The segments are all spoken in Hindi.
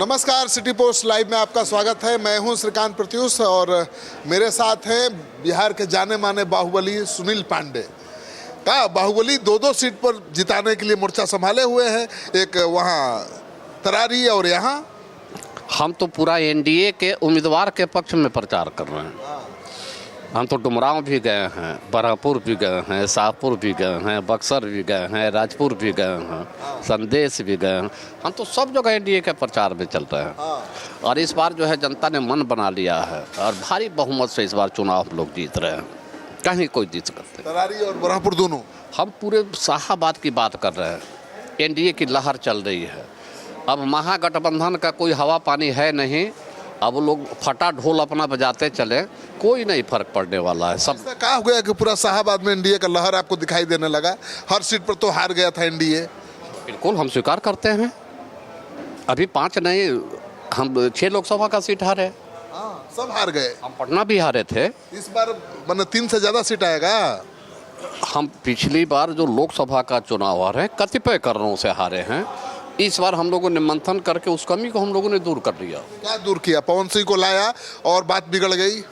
नमस्कार, सिटी पोस्ट लाइव में आपका स्वागत है। मैं हूं श्रीकांत प्रत्युष और मेरे साथ हैं बिहार के जाने माने बाहुबली सुनील पांडे। का बाहुबली दो सीट पर जिताने के लिए मोर्चा संभाले हुए हैं, एक वहां तरारी और यहाँ हम तो पूरा एनडीए के उम्मीदवार के पक्ष में प्रचार कर रहे हैं। हम तो डुमरांव भी गए हैं, बरहपुर भी गए हैं, शाहपुर भी गए हैं, बक्सर भी गए हैं, राजपुर भी गए हैं, संदेश भी गए हैं। हम तो सब जगह एनडीए के प्रचार में चल रहे हैं और इस बार जो है जनता ने मन बना लिया है और भारी बहुमत से इस बार चुनाव हम लोग जीत रहे हैं। कहीं कोई जीत सकते। तरारी और बरहपुर दोनों हम पूरे शाहाबाद की बात कर रहे हैं। एनडीए की लहर चल रही है। अब महागठबंधन का कोई हवा पानी है नहीं। अब लोग फटा ढोल अपना बजाते चले, कोई नहीं फर्क पड़ने वाला है। सब क्या हो गया कि पूरा शाहाबाद में एनडीए का लहर आपको दिखाई देने लगा? हर सीट पर तो हार गया था एनडीए। बिल्कुल हम स्वीकार करते हैं। अभी 5 नहीं, हम 6 लोकसभा का सीट हारे। सब हार गए। हम पटना भी हारे थे। इस बार मैंने 3 से ज्यादा सीट आएगा। हम पिछली बार जो लोकसभा का चुनाव हारे कतिपय कारणों से हारे हैं। इस बार हम लोगों ने मंथन करके उस कमी को हम लोगों ने दूर कर लिया। क्या दूर किया? पवन सिंह को लाया और बात बिगड़ गई।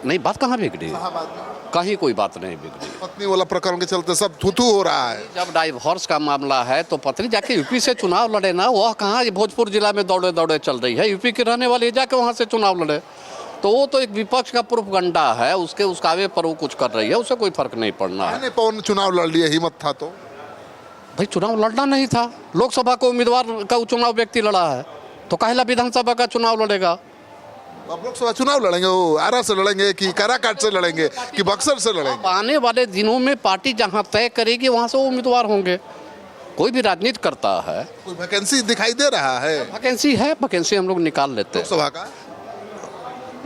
नहीं, बात कहाँ बिगड़ी? कहीं कोई बात नहीं बिगड़ी। पत्नी वाला प्रकरण के चलते सब थू हो रहा है। जब डाइवोर्स का मामला है तो पत्नी जाके यूपी से चुनाव लड़े ना। वह कहाँ भोजपुर जिला में दौड़े दौड़े चल रही है। यूपी के रहने वाले जाके वहाँ से चुनाव लड़े तो वो तो एक विपक्ष का प्रोपगंडा है। उसके उसकावे पर वो कुछ कर रही है, उससे कोई फर्क नहीं पड़ना है। पवन चुनाव लड़ लिया, हिम्मत था तो भाई चुनाव लड़ना नहीं था। लोकसभा को उम्मीदवार का चुनाव व्यक्ति लड़ा है तो काहेला विधानसभा का चुनाव लड़ेगा? अब लोकसभा चुनाव लड़ेंगे, वो आरा से लड़ेंगे कि काराकाट से लड़ेंगे कि बक्सर से लड़ेंगे? आने वाले दिनों में पार्टी जहां तय करेगी वहां से वो उम्मीदवार होंगे। कोई भी राजनीति करता है। कोई वैकेंसी दिखाई दे रहा है? वैकेंसी है, वैकेंसी हम लोग निकाल लेते हैं। लोकसभा का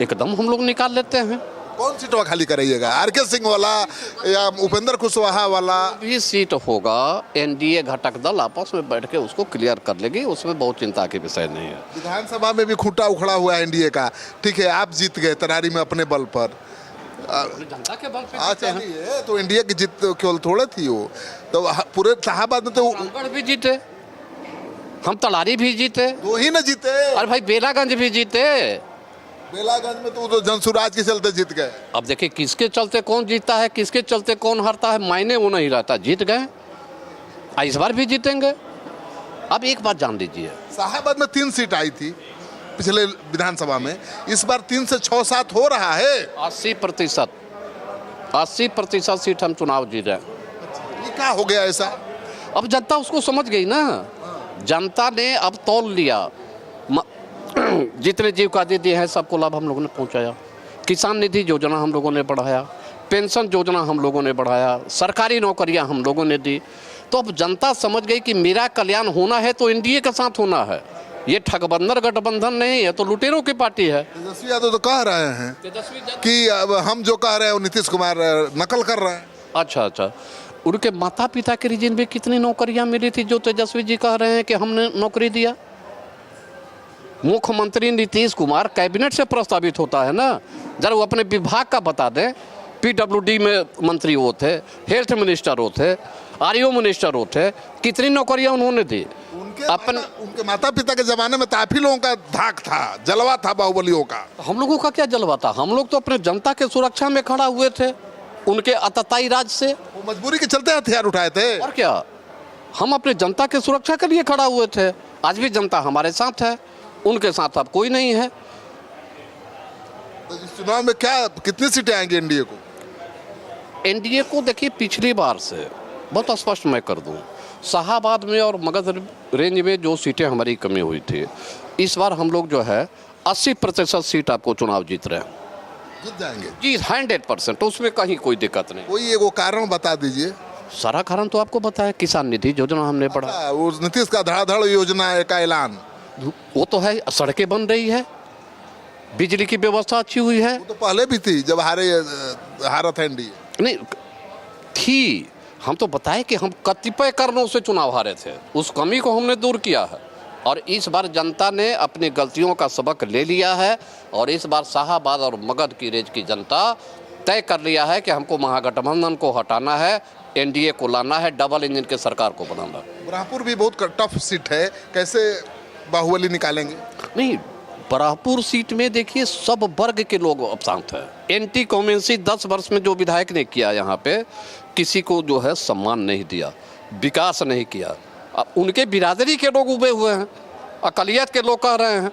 एकदम हम लोग निकाल लेते हैं। कौन सीटवा खाली कराइएगा? आरके सिंह वाला या उपेंद्र कुशवाहा वाला? भी सीट होगा, एनडीए घटक दल आपस में बैठ के उसको क्लियर कर लेगी। उसमें बहुत चिंता के विषय नहीं है। विधानसभा में भी खूंटा उखड़ा हुआ है एनडीए का। ठीक है, आप जीत गए तरारी में अपने बल पर, जनता के बल पे। चलिए, तो एनडीए की जीत केवल थोड़े थी वो तो पूरे शाहाबाद में तो रामगढ़ भी जीते, हम तलारी भी जीते। 2 ही न जीते। अरे भाई बेलागंज भी जीते। बेलागंज में तो जनसुराज के चलते जीत गए। अब देखिए किसके चलते कौन जीतता है, किसके चलते कौन हारता है, मायने वो नहीं रहता। जीत गए, इस बार भी जीतेंगे। अब एक बात जान लीजिए, शाहाबाद में 3 सीट आई थी पिछले विधानसभा में, इस बार 3 से 6-7 हो रहा है। 80% सीट हम चुनाव जीत रहे हैं। ये क्या हो गया ऐसा? अब जनता उसको समझ गई ना। जनता ने अब तौल लिया। जितने जीविका दीदी हैं सबको लाभ हम लोगों ने पहुंचाया। किसान निधि योजना हम लोगों ने बढ़ाया, पेंशन योजना हम लोगों ने बढ़ाया, सरकारी नौकरियां हम लोगों ने दी। तो अब जनता समझ गई कि मेरा कल्याण होना है तो एनडीए के साथ होना है। ये ठगबंधन गठबंधन नहीं है तो लुटेरों की पार्टी है। तेजस्वी यादव तो कह रहे हैं कि अब हम जो कह रहे हैं वो नीतीश कुमार नकल कर रहे हैं। अच्छा, उनके माता पिता के रीजन में कितनी नौकरियां मिली थी जो तेजस्वी जी कह रहे हैं कि हमने नौकरी दिया? मुख्यमंत्री नीतीश कुमार कैबिनेट से प्रस्तावित होता है ना। जरा वो अपने विभाग का बता दें। पीडब्ल्यूडी में मंत्री वो थे, हेल्थ मिनिस्टर वो थे, आरईओ मिनिस्टर वो थे। कितनी नौकरियां उन्होंने दी? उनके माता पिता के जमाने में काफी लोगों का धाक था, जलवा था बाहुबलियों का। हम लोगों का क्या जलवा था? हम लोग तो अपने जनता के सुरक्षा में खड़ा हुए थे उनके आतताई राज से। वो मजबूरी के चलते हथियार उठाए थे। और क्या, हम अपने जनता के सुरक्षा के लिए खड़ा हुए थे। आज भी जनता हमारे साथ है, उनके साथ अब कोई नहीं है। तो इस चुनाव में क्या कितनी सीटें आएंगी एनडीए को? एनडीए को देखिए पिछली बार से बहुत स्पष्ट मैं कर दूं, शाहाबाद में और मगध रेंज में जो सीटें हमारी कमी हुई थी, इस बार हम लोग जो है 80% सीट आपको चुनाव जीत रहे हैं। जीत जाएंगे जी, 100%। उसमें कहीं कोई दिक्कत नहीं। कोई एगो कारण बता दीजिए। सारा कारण तो आपको बताया। किसान निधि योजना हमने बढ़ा। वो नीतीश का धड़ाधड़ योजना का ऐलान, वो तो है। सड़कें बन रही है, बिजली की व्यवस्था अच्छी हुई है। वो तो पहले भी थी जब हारा था एनडीए। नहीं थी, हम तो बताए कि हम कतिपय कारणों से चुनाव हारे थे। उस कमी को हमने दूर किया है और इस बार जनता ने अपनी गलतियों का सबक ले लिया है। और इस बार शाहाबाद और मगध की रेंज की जनता तय कर लिया है कि हमको महागठबंधन को हटाना है, एनडीए को लाना है, डबल इंजन के सरकार को बनाना। बरहपुर भी बहुत टफ सीट है, कैसे बाहुबली निकालेंगे? नहीं, बराहपुर सीट में देखिए सब वर्ग के लोग अब शांत हैं। एंटी कॉमेंसी 10 वर्ष में जो विधायक ने किया यहाँ पे, किसी को जो है सम्मान नहीं दिया, विकास नहीं किया। अब उनके बिरादरी के लोग उबे हुए हैं, अकलियत के लोग कह रहे हैं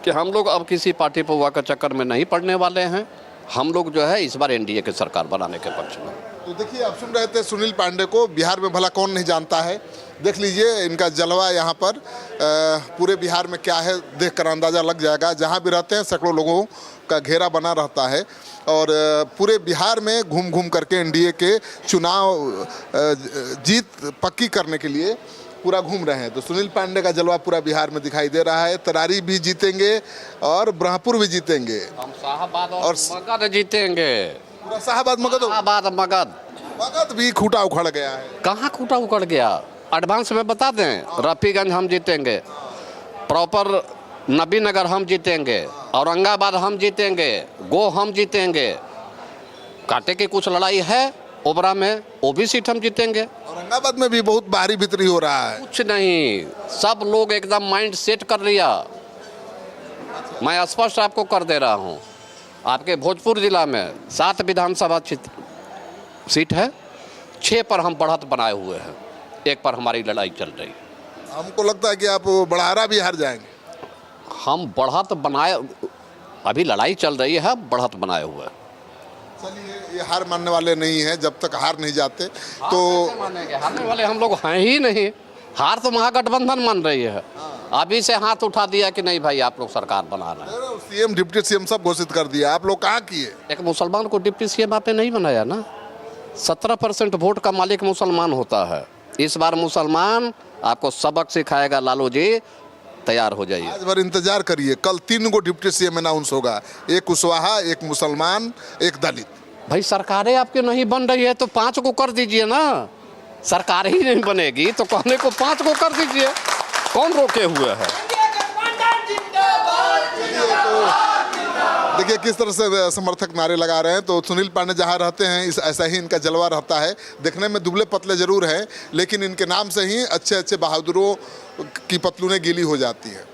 कि हम लोग अब किसी पार्टी पौवा के चक्कर में नहीं पड़ने वाले हैं, हम लोग जो है इस बार एनडीए की सरकार बनाने के पक्ष में। तो देखिए, आप सुन रहे थे सुनील पांडे को, बिहार में भला कौन नहीं जानता है। देख लीजिए इनका जलवा यहाँ पर पूरे बिहार में क्या है देखकर अंदाज़ा लग जाएगा। जहाँ भी रहते हैं सैकड़ों लोगों का घेरा बना रहता है और पूरे बिहार में घूम घूम करके एनडीए के चुनाव जीत पक्की करने के लिए पूरा घूम रहे हैं। तो सुनील पांडे का जलवा पूरा बिहार में दिखाई दे रहा है। तरारी भी जीतेंगे और ब्रह्मपुर भी जीतेंगे, हम शाहबाद और मगध जीतेंगे। पूरा शाहबाद मगध, मगध भी खूंटा उखड़ गया है। कहाँ खूंटा उखड़ गया? एडवांस में बता दें, रफीगंज हम जीतेंगे, प्रॉपर नबीनगर हम जीतेंगे, औरंगाबाद हम जीतेंगे, गो हम जीतेंगे। कांटे की कुछ लड़ाई है ओबरा में, वो भी सीट हम जीतेंगे। औरंगाबाद में भी बहुत भारी भीतरी हो रहा है। कुछ नहीं, सब लोग एकदम माइंड सेट कर लिया। मैं स्पष्ट आपको कर दे रहा हूँ, आपके भोजपुर जिला में 7 विधानसभा सीट है, 6 पर हम बढ़त बनाए हुए हैं, 1 पर हमारी लड़ाई चल रही है। हमको लगता है कि आप बढ़ारा भी हार जाएंगे। हम बढ़त बनाए, अभी लड़ाई चल रही है, बढ़त बनाए हुए हैं। चलिए, ये हार मानने वाले नहीं हैं। जब तक हार नहीं जाते तो हारने वाले हम लोग हैं ही नहीं। हार तो महागठबंधन मान रही है। अभी से हाथ उठा दिया कि नहीं भाई आप लोग सरकार बना रहे हैं। सीएम डिप्टी सीएम सब घोषित कर दिया, आप लोग कहाँ किए? एक मुसलमान को डिप्टी सीएम आपने नहीं बनाया ना। 17% वोट का मालिक मुसलमान होता है। इस बार मुसलमान आपको सबक सिखाएगा। लालू जी तैयार हो जाइए, आज भर इंतजार करिए। कल 3 गो डिप्टी सीएम अनाउंस होगा, एक कुशवाहा, एक मुसलमान, एक दलित। भाई सरकारें आपके नहीं बन रही है तो 5 को कर दीजिए ना। सरकार ही नहीं बनेगी तो कहने को 5 को कर दीजिए, कौन रोके हुए है? देखिए किस तरह से समर्थक नारे लगा रहे हैं। तो सुनील पांडे जहां रहते हैं ऐसा ही इनका जलवा रहता है। देखने में दुबले पतले जरूर हैं, लेकिन इनके नाम से ही अच्छे अच्छे बहादुरों की पतलूनें गीली हो जाती हैं।